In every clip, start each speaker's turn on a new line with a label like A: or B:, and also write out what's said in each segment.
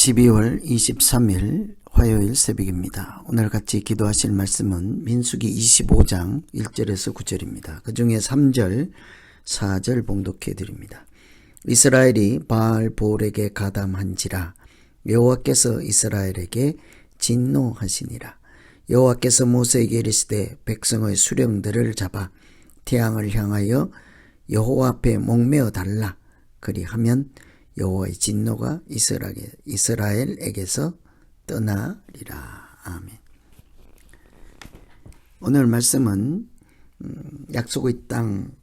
A: 12월 23일 화요일 새벽입니다. 오늘 같이 기도하실 말씀은 민수기 25장 1절에서 9절입니다. 그 중에 3절, 4절 봉독해 드립니다. 이스라엘이 바알볼에게 가담한지라 여호와께서 이스라엘에게 진노하시니라. 여호와께서 모세에게 이르시되 백성의 수령들을 잡아 태양을 향하여 여호와 앞에 목매어 달라. 그리하면 여호와의 진노가 이스라엘에게서 떠나리라. 아멘. 오늘 말씀은 약속의 땅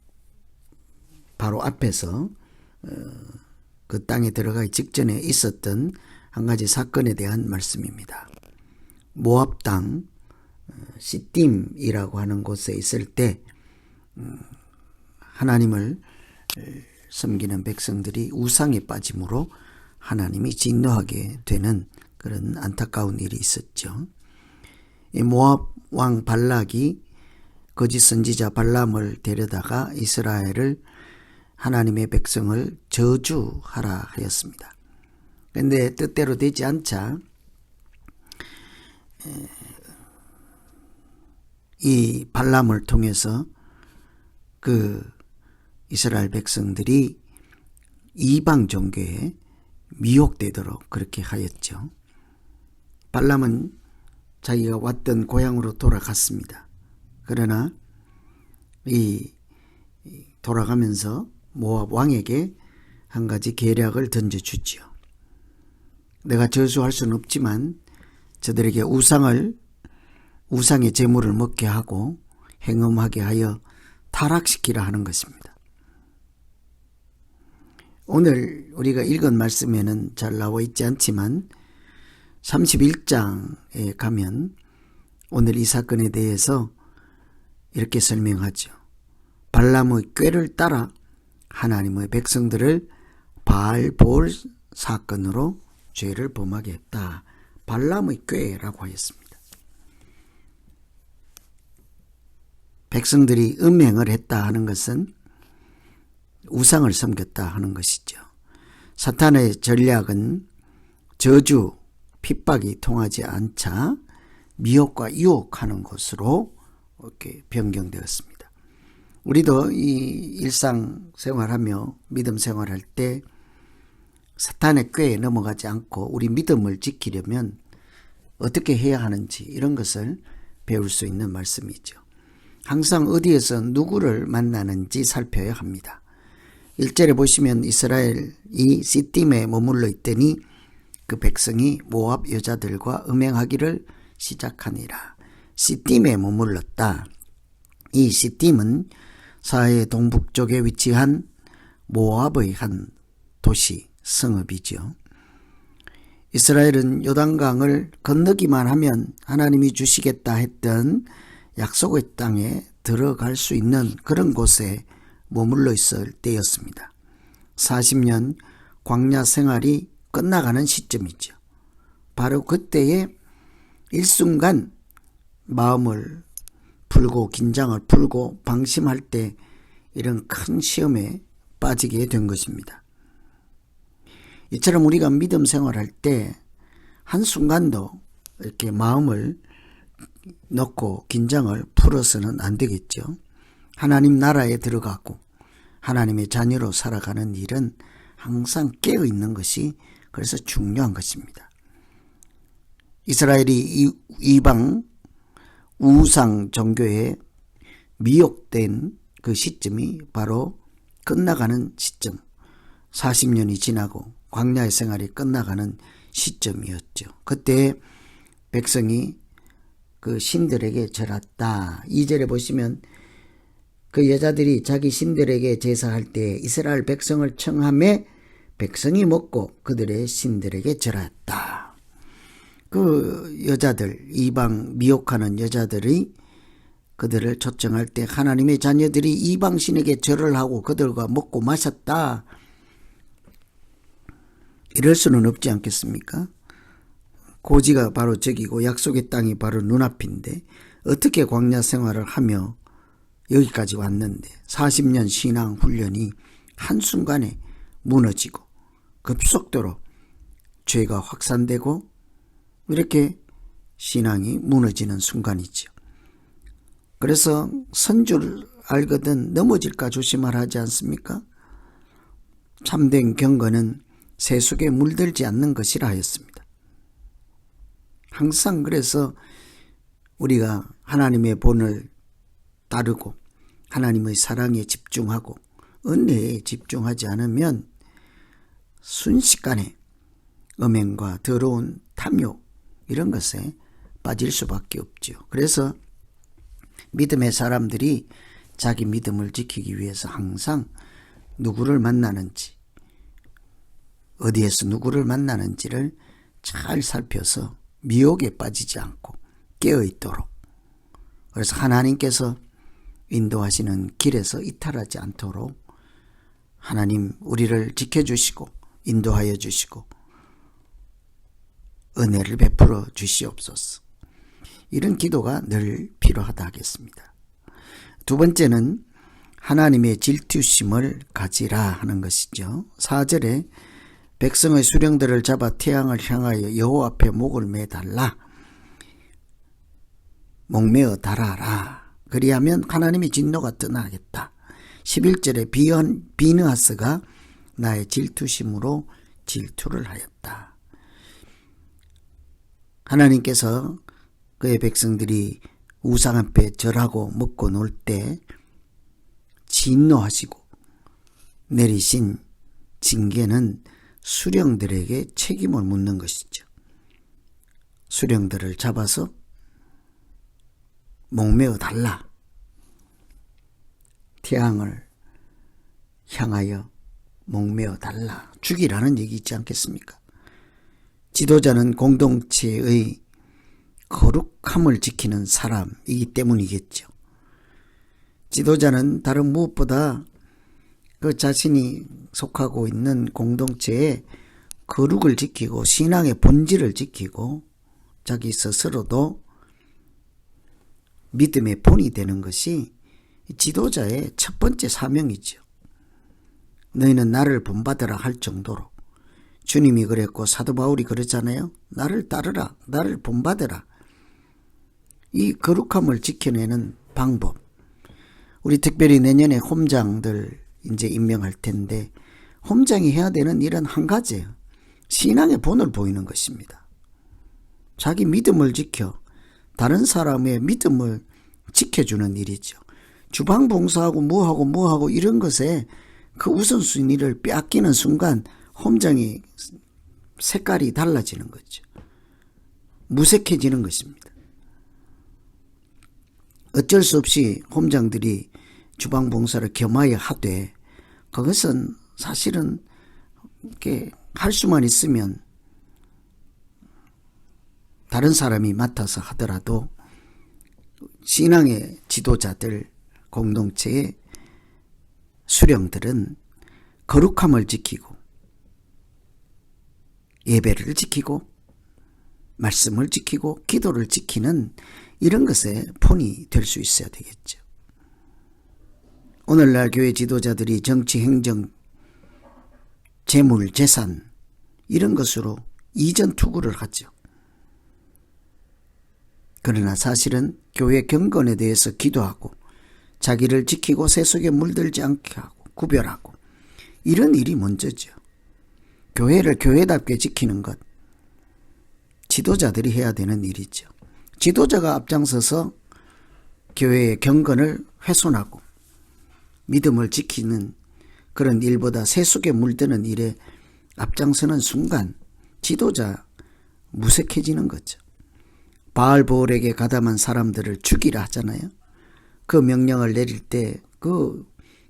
A: 바로 앞에서 그 땅에 들어가기 직전에 있었던 한 가지 사건에 대한 말씀입니다. 모압 땅 시딤이라고 하는 곳에 있을 때 하나님을 섬기는 백성들이 우상에 빠짐으로 하나님이 진노하게 되는 그런 안타까운 일이 있었죠. 이 모압 왕 발락이 거짓 선지자 발람을 데려다가 이스라엘을 하나님의 백성을 저주하라 하였습니다. 그런데 뜻대로 되지 않자 이 발람을 통해서 그 이스라엘 백성들이 이방 종교에 미혹되도록 그렇게 하였죠. 발람은 자기가 왔던 고향으로 돌아갔습니다. 그러나 이 돌아가면서 모압 왕에게 한 가지 계략을 던져주지요. 내가 저주할 수는 없지만 저들에게 우상의 제물을 먹게 하고 행음하게 하여 타락시키라 하는 것입니다. 오늘 우리가 읽은 말씀에는 잘 나와 있지 않지만 31장에 가면 오늘 이 사건에 대해서 이렇게 설명하죠. 발람의 꾀를 따라 하나님의 백성들을 바알볼 사건으로 죄를 범하게 했다. 발람의 꾀라고 하였습니다. 백성들이 음행을 했다 하는 것은 우상을 섬겼다 하는 것이죠. 사탄의 전략은 저주, 핍박이 통하지 않자 미혹과 유혹하는 것으로 이렇게 변경되었습니다. 우리도 이 일상생활하며 믿음 생활할 때 사탄의 꾀에 넘어가지 않고 우리 믿음을 지키려면 어떻게 해야 하는지 이런 것을 배울 수 있는 말씀이죠. 항상 어디에서 누구를 만나는지 살펴야 합니다. 1절에 보시면 이스라엘이 시딤에 머물러 있더니 그 백성이 모압 여자들과 음행하기를 시작하니라. 시딤에 머물렀다. 이 시딤은 사해 동북쪽에 위치한 모압의 한 도시 성읍이죠. 이스라엘은 요단강을 건너기만 하면 하나님이 주시겠다 했던 약속의 땅에 들어갈 수 있는 그런 곳에 머물러 있을 때였습니다. 40년 광야 생활이 끝나가는 시점이죠. 바로 그때에 일순간 마음을 풀고 긴장을 풀고 방심할 때 이런 큰 시험에 빠지게 된 것입니다. 이처럼 우리가 믿음 생활할 때 한순간도 이렇게 마음을 넣고 긴장을 풀어서는 안 되겠죠. 하나님 나라에 들어가고 하나님의 자녀로 살아가는 일은 항상 깨어있는 것이 그래서 중요한 것입니다. 이스라엘이 이방 우상 종교에 미혹된 그 시점이 바로 끝나가는 시점, 40년이 지나고 광야의 생활이 끝나가는 시점이었죠. 그때 백성이 그 신들에게 절했다. 2절에 보시면 그 여자들이 자기 신들에게 제사할 때 이스라엘 백성을 청함에 백성이 먹고 그들의 신들에게 절했다. 그 여자들, 이방 미혹하는 여자들이 그들을 초청할 때 하나님의 자녀들이 이방 신에게 절을 하고 그들과 먹고 마셨다. 이럴 수는 없지 않겠습니까? 고지가 바로 저기고 약속의 땅이 바로 눈앞인데 어떻게 광야 생활을 하며 여기까지 왔는데 40년 신앙 훈련이 한순간에 무너지고 급속도로 죄가 확산되고 이렇게 신앙이 무너지는 순간이죠. 그래서 선줄 알거든 넘어질까 조심하라 하지 않습니까? 참된 경건은 세속에 물들지 않는 것이라 하였습니다. 항상 그래서 우리가 하나님의 본을 따르고 하나님의 사랑에 집중하고 은혜에 집중하지 않으면 순식간에 음행과 더러운 탐욕 이런 것에 빠질 수밖에 없죠. 그래서 믿음의 사람들이 자기 믿음을 지키기 위해서 항상 누구를 만나는지 어디에서 누구를 만나는지를 잘 살펴서 미혹에 빠지지 않고 깨어있도록, 그래서 하나님께서 인도하시는 길에서 이탈하지 않도록 하나님 우리를 지켜주시고 인도하여 주시고 은혜를 베풀어 주시옵소서. 이런 기도가 늘 필요하다 하겠습니다. 두 번째는 하나님의 질투심을 가지라 하는 것이죠. 4절에 백성의 수령들을 잡아 태양을 향하여 여호와 앞에 목을 매달라 목매어 달아라. 그리하면 하나님의 진노가 떠나겠다. 11절에 비느하스가 나의 질투심으로 질투를 하였다. 하나님께서 그의 백성들이 우상 앞에 절하고 먹고 놀 때 진노하시고 내리신 징계는 수령들에게 책임을 묻는 것이죠. 수령들을 잡아서 목매어 달라. 태양을 향하여 목매어 달라. 죽이라는 얘기 있지 않겠습니까? 지도자는 공동체의 거룩함을 지키는 사람이기 때문이겠죠. 지도자는 다른 무엇보다 그 자신이 속하고 있는 공동체의 거룩을 지키고 신앙의 본질을 지키고 자기 스스로도 믿음의 본이 되는 것이 지도자의 첫 번째 사명이죠. 너희는 나를 본받으라 할 정도로 주님이 그랬고 사도 바울이 그랬잖아요. 나를 따르라, 나를 본받으라. 이 거룩함을 지켜내는 방법, 우리 특별히 내년에 홈장들 이제 임명할 텐데 홈장이 해야 되는 일은 한 가지예요. 신앙의 본을 보이는 것입니다. 자기 믿음을 지켜 다른 사람의 믿음을 지켜주는 일이죠. 주방 봉사하고 뭐하고 이런 것에 그 우선순위를 빼앗기는 순간 홈장이 색깔이 달라지는 거죠. 무색해지는 것입니다. 어쩔 수 없이 홈장들이 주방 봉사를 겸하여 하되 그것은 사실은 이렇게 할 수만 있으면 다른 사람이 맡아서 하더라도 신앙의 지도자들, 공동체의 수령들은 거룩함을 지키고 예배를 지키고 말씀을 지키고 기도를 지키는 이런 것에 본이 될 수 있어야 되겠죠. 오늘날 교회 지도자들이 정치, 행정, 재물, 재산 이런 것으로 이전 투구를 하죠. 그러나 사실은 교회 경건에 대해서 기도하고 자기를 지키고 세속에 물들지 않게 하고 구별하고 이런 일이 먼저죠. 교회를 교회답게 지키는 것, 지도자들이 해야 되는 일이죠. 지도자가 앞장서서 교회의 경건을 훼손하고 믿음을 지키는 그런 일보다 세속에 물드는 일에 앞장서는 순간 지도자 무색해지는 거죠. 바알보올에게 가담한 사람들을 죽이라 하잖아요. 그 명령을 내릴 때 그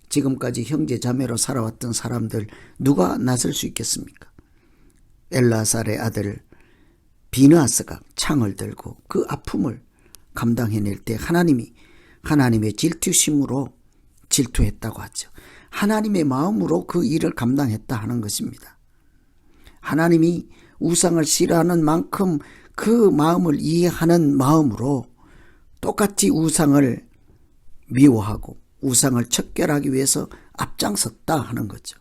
A: 지금까지 형제 자매로 살아왔던 사람들 누가 나설 수 있겠습니까? 엘라살의 아들 비느하스가 창을 들고 그 아픔을 감당해낼 때 하나님의 질투심으로 질투했다고 하죠. 하나님의 마음으로 그 일을 감당했다 하는 것입니다. 하나님이 우상을 싫어하는 만큼 그 마음을 이해하는 마음으로 똑같이 우상을 미워하고 우상을 척결하기 위해서 앞장섰다 하는 거죠.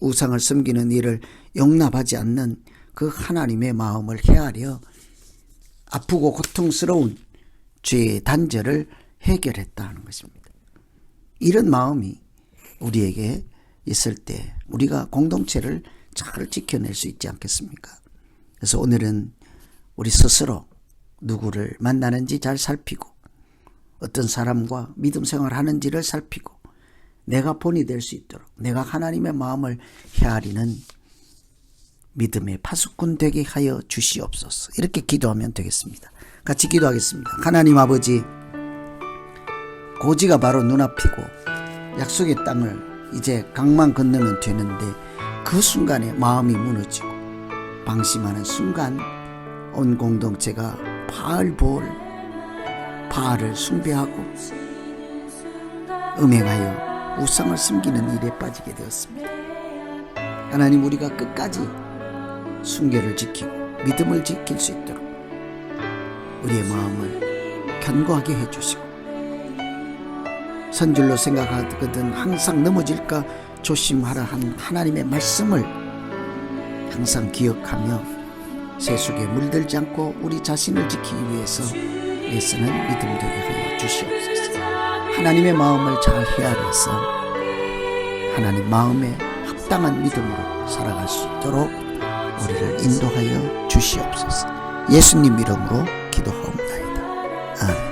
A: 우상을 섬기는 일을 용납하지 않는 그 하나님의 마음을 헤아려 아프고 고통스러운 죄의 단절을 해결했다 하는 것입니다. 이런 마음이 우리에게 있을 때 우리가 공동체를 잘 지켜낼 수 있지 않겠습니까? 그래서 오늘은 우리 스스로 누구를 만나는지 잘 살피고 어떤 사람과 믿음 생활하는지를 살피고 내가 본이 될 수 있도록 내가 하나님의 마음을 헤아리는 믿음의 파수꾼 되게 하여 주시옵소서. 이렇게 기도하면 되겠습니다. 같이 기도하겠습니다. 하나님 아버지, 고지가 바로 눈앞이고 약속의 땅을 이제 강만 건너면 되는데 그 순간에 마음이 무너지고 방심하는 순간 온 공동체가 바알을 숭배하고 음행하여 우상을 섬기는 일에 빠지게 되었습니다. 하나님, 우리가 끝까지 순결을 지키고 믿음을 지킬 수 있도록 우리의 마음을 견고하게 해주시고 선줄로 생각하거든 항상 넘어질까 조심하라 한 하나님의 말씀을 항상 기억하며 세속에 물들지 않고 우리 자신을 지키기 위해서 애쓰는 믿음 되게 하여 주시옵소서. 하나님의 마음을 잘 헤아려서 하나님 마음에 합당한 믿음으로 살아갈 수 있도록 우리를 인도하여 주시옵소서. 예수님 이름으로 기도하옵나이다. 아멘.